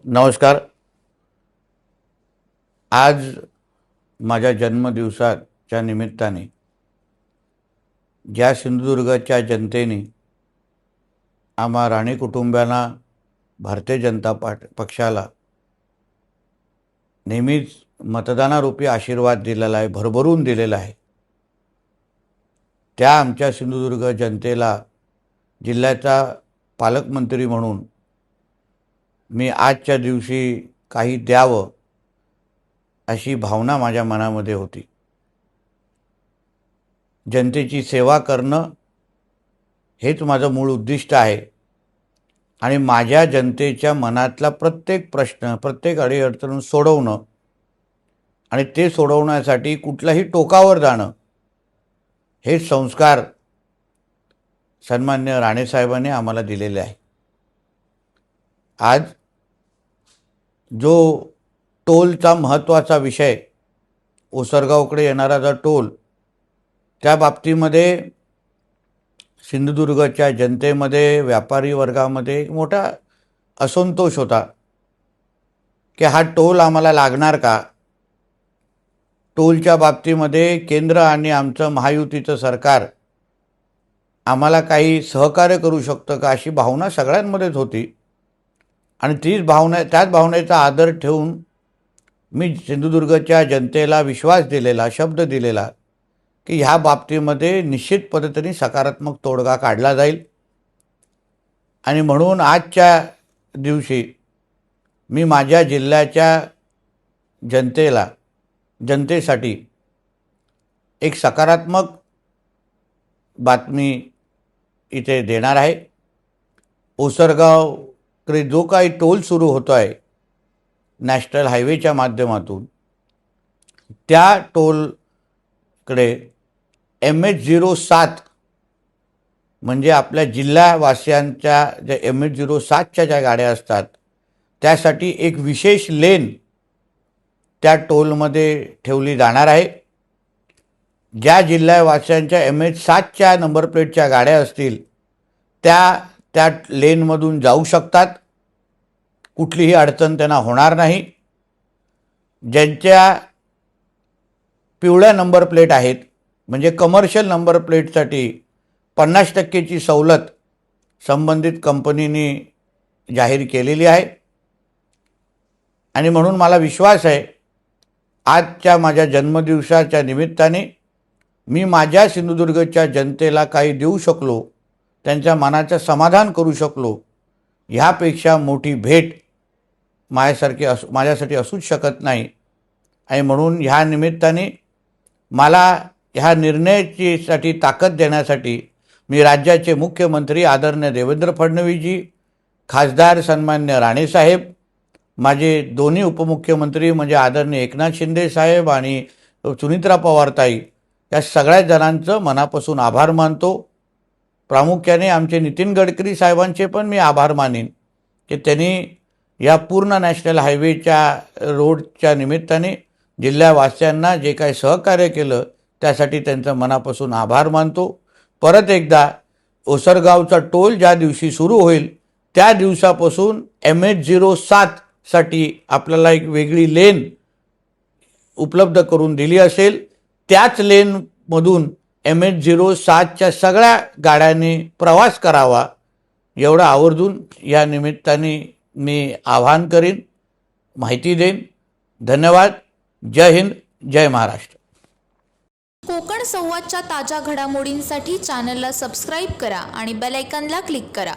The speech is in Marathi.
नमस्कार। आज माझ्या जन्मदिवसाच्या निमित्ताने ज्या सिंधुदुर्गच्या जनतेने आम्हा राणे कुटुंबांना, भारतीय जनता पक्षाला नेहमीच मतदानारूपी आशीर्वाद दिलेला आहे, भरभरून दिलेला आहे, त्या आमच्या सिंधुदुर्ग जनतेला जिल्ह्याचा पालकमंत्री म्हणून मी आजच्या दिवशी काही द्यावं अशी भावना माझ्या मनामध्ये होती। जनतेची सेवा करणं हेच माझं मूळ उद्दिष्ट आहे आणि माझ्या जनतेच्या मनातला प्रत्येक प्रश्न, प्रत्येक अडीअडचण सोडवणं आणि ते सोडवण्यासाठी कुठल्याही टोकावर जाणं हे संस्कार सन्माननीय राणे साहेबांनी आम्हाला दिलेले आहे। आज जो टोलचा महत्त्वाचा विषय, ओसरगावकडे येणारा जो टोल, त्या बाबतीमध्ये सिंधुदुर्गच्या जनतेमध्ये, व्यापारी वर्गामध्ये मोठा असंतोष होता की हा टोल आम्हाला लागणार का। टोलच्या बाबतीमध्ये केंद्र आणि आमचं महायुतीचं सरकार आम्हाला काही सहकार्य करू शकतं का अशी भावना सगळ्यांमध्येच होती आणि त्याच भावनेचा आदर ठेवून मी सिंधुदुर्गच्या जनतेला विश्वास दिलेला, शब्द दिलेला की ह्या बाबतीमध्ये निश्चित पद्धतीने सकारात्मक तोडगा काढला जाईल। आणि म्हणून आजच्या दिवशी मी माझ्या जिल्ह्याच्या जनतेसाठी एक सकारात्मक बातमी इथे देणार आहे। ओसरगावकडे जो काही टोल सुरू होतो आहे नॅशनल हायवेच्या माध्यमातून, त्या टोलकडे MH07 म्हणजे आपल्या जिल्हावासियांच्या ज्या MH07च्या ज्या गाड्या असतात त्यासाठी एक विशेष लेन त्या टोलमध्ये ठेवली जाणार आहे। ज्या जिल्हावासियांच्या MH7च्या नंबर प्लेटच्या गाड्या असतील त्या लेनमधून जाऊ शकतात, कुठलीही अडचण त्यांना होणार नाही। ज्यांच्या पिवळ्या नंबर प्लेट आहेत म्हणजे कमर्शियल नंबर प्लेटसाठी 50% सवलत संबंधित कंपनीने जाहीर केलेली आहे। आणि म्हणून मला विश्वास आहे आजच्या माझ्या जन्मदिवसाच्या निमित्ताने मी माझ्या सिंधुदुर्गच्या जनतेला काही देऊ शकलो, त्यांच्या मनाचं समाधान करू शकलो, ह्यापेक्षा मोठी भेट माझ्यासाठी असूच शकत नाही। आणि म्हणून ह्या निमित्ताने मला ह्या निर्णयासाठी ताकद देण्यासाठी मी राज्याचे मुख्यमंत्री आदरणीय देवेंद्र फडणवीसजी, खासदार सन्माननीय राणे साहेब, माझे दोन्ही उपमुख्यमंत्री म्हणजे आदरणीय एकनाथ शिंदे साहेब आणि सुनीत्रा पवारताई, या सगळ्या जणांचं मनापासून आभार मानतो। प्रामुख्याने आमचे नितीन गडकरी साहेबांचे पण मी आभार मानेन की त्यांनी या पूर्ण नॅशनल हायवेच्या रोडच्या निमित्ताने जिल्ह्यावासियांना जे काही सहकार्य केलं त्यासाठी त्यांचं मनापासून आभार मानतो। परत एकदा ओसरगावचा टोल ज्या दिवशी सुरू होईल त्या दिवसापासून MH07 साठी आपल्याला एक वेगळी लेन उपलब्ध करून दिली असेल, त्याच लेनमधून MH07च्या सगळ्या गाड्यांनी प्रवास करावा एवढं आवर्जून या निमित्ताने मी आवाहन करीन, माहिती देईन। धन्यवाद। जय हिंद, जय महाराष्ट्र। कोकण संवादच्या ताज्या घडामोडींसाठी चॅनलला सबस्क्राईब करा आणि बेल आयकॉनला क्लिक करा।